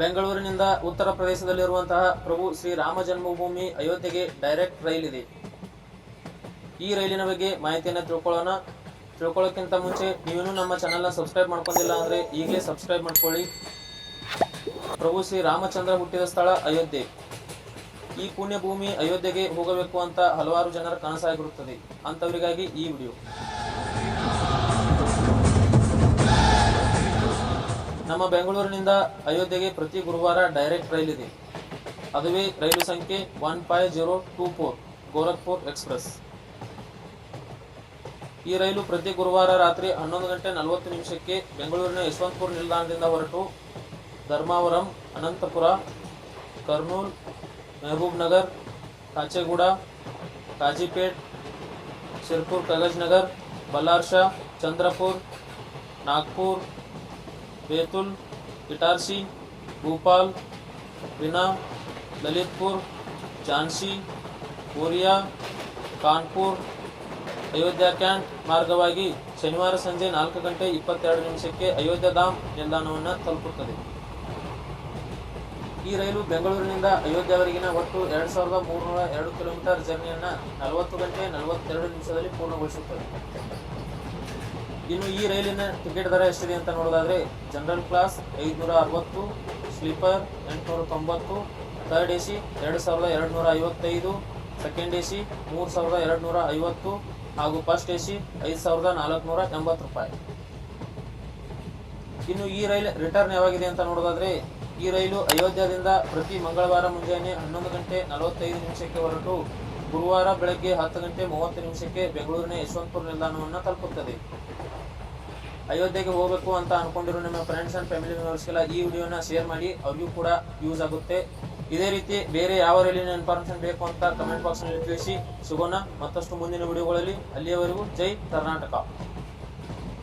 ಬೆಂಗಳೂರಿನಿಂದ ಉತ್ತರ ಪ್ರದೇಶದಲ್ಲಿರುವಂತಹ ಪ್ರಭು ಶ್ರೀ ರಾಮ ಜನ್ಮಭೂಮಿ ಅಯೋಧ್ಯೆಗೆ ಡೈರೆಕ್ಟ್ ರೈಲ್ ಇದೆ. ಈ ರೈಲಿನ ಬಗ್ಗೆ ಮಾಹಿತಿಯನ್ನು ತಿಳ್ಕೊಳ್ಳೋಕ್ಕಿಂತ ಮುಂಚೆ ನೀವೇನು ನಮ್ಮ ಚಾನೆಲ್ನ ಸಬ್ಸ್ಕ್ರೈಬ್ ಮಾಡ್ಕೊಂಡಿಲ್ಲ ಅಂದ್ರೆ ಈಗಲೇ ಸಬ್ಸ್ಕ್ರೈಬ್ ಮಾಡ್ಕೊಳ್ಳಿ. ಪ್ರಭು ಶ್ರೀ ರಾಮಚಂದ್ರ ಹುಟ್ಟಿದ ಸ್ಥಳ ಅಯೋಧ್ಯೆ. ಈ ಪುಣ್ಯ ಭೂಮಿ ಅಯೋಧ್ಯೆಗೆ ಹೋಗಬೇಕು ಅಂತ ಹಲವಾರು ಜನರ ಕನಸಾಗಿರುತ್ತದೆ. ಅಂತವರಿಗಾಗಿ ಈ ವಿಡಿಯೋ. ನಮ್ಮ ಬೆಂಗಳೂರಿನಿಂದ ಅಯೋಧ್ಯೆಗೆ ಪ್ರತಿ ಗುರುವಾರ ಡೈರೆಕ್ಟ್ ರೈಲ್ ಇದೆ. ಅದುವೇ ರೈಲು ಸಂಖ್ಯೆ 15024 ಗೋರಖ್ಪುರ್ ಎಕ್ಸ್ಪ್ರೆಸ್. ಈ ರೈಲು ಪ್ರತಿ ಗುರುವಾರ ರಾತ್ರಿ 11:40 ಬೆಂಗಳೂರಿನ ಯಶವಂತಪುರ ನಿಲ್ದಾಣದಿಂದ ಹೊರಟು ಧರ್ಮಾವರಂ, ಅನಂತಪುರ, ಕರ್ನೂಲ್, ಮೆಹಬೂಬ್ ನಗರ್, ಕಾಚೆಗೂಡ, ಕಾಜಿಪೇಟ್, ಸಿರ್ಪುರ್ ಕಾಗಜ್ನಗರ್, ಬಲ್ಲಾರ್ಷಾ, ಚಂದ್ರಪುರ್, ನಾಗ್ಪುರ್, ಬೇತುಲ್, ಇಟಾರ್ಸಿ, ಭೂಪಾಲ್, ಬಿನಾ, ಲಲಿತ್ಪುರ್, ಝಾನ್ಸಿ, ಕೋರಿಯಾ, ಕಾನ್ಪುರ್, ಅಯೋಧ್ಯ ಕ್ಯಾಂಟ್ ಮಾರ್ಗವಾಗಿ ಶನಿವಾರ ಸಂಜೆ 4:22 ಅಯೋಧ್ಯ ಧಾಮ್ ನಿಲ್ದಾಣವನ್ನು ತಲುಪುತ್ತದೆ. ಈ ರೈಲು ಬೆಂಗಳೂರಿನಿಂದ ಅಯೋಧ್ಯೆವರೆಗಿನ ಒಟ್ಟು 2302 ಕಿಲೋಮೀಟರ್ ಜರ್ನಿಯನ್ನು 40:42 ಪೂರ್ಣಗೊಳಿಸುತ್ತದೆ. ಇನ್ನು ಈ ರೈಲಿನ ಟಿಕೆಟ್ ದರ ಎಷ್ಟಿದೆ ಅಂತ ನೋಡೋದಾದ್ರೆ, general class 560, sleeper 890, third AC 2255, second AC 3250 ಹಾಗೂ ಫಸ್ಟ್ ಎಸಿ 5480 ರೂಪಾಯಿ. ಇನ್ನು ಈ ರೈಲ್ ರಿಟರ್ನ್ ಯಾವಾಗಿದೆ ಅಂತ ನೋಡೋದಾದ್ರೆ, ಈ ರೈಲು ಅಯೋಧ್ಯದಿಂದ ಪ್ರತಿ ಮಂಗಳವಾರ ಮುಂಜಾನೆ 11:45 ಹೊರಟು ಗುರುವಾರ ಬೆಳಗ್ಗೆ 10:30 ಬೆಂಗಳೂರಿನ ಯಶವಂತಪುರ ನಿಲ್ದಾಣವನ್ನು ತಲುಪುತ್ತದೆ. ಅಯೋಧ್ಯೆಗೆ ಹೋಗಬೇಕು ಅಂತ ಅನ್ಕೊಂಡಿರೋ ನಿಮ್ಮ ಫ್ರೆಂಡ್ಸ್ ಅಂಡ್ ಫ್ಯಾಮಿಲಿ ಮೆಂಬರ್ಸ್ಗೆಲ್ಲ ಈ ವಿಡಿಯೋನ ಶೇರ್ ಮಾಡಿ, ಅವ್ರಿಗೂ ಕೂಡ ಯೂಸ್ ಆಗುತ್ತೆ. ಇದೇ ರೀತಿ ಬೇರೆ ಯಾವ ರೈಲಿನ ಇನ್ಫಾರ್ಮೇಷನ್ ಬೇಕು ಅಂತ ಕಮೆಂಟ್ ಬಾಕ್ಸ್ ನಲ್ಲಿ ತಿಳಿಸಿ. ಸಿಗೋಣ ಮತ್ತಷ್ಟು ಮುಂದಿನ ವಿಡಿಯೋಗಳಲ್ಲಿ. ಅಲ್ಲಿಯವರೆಗೂ ಜೈ ಕರ್ನಾಟಕ.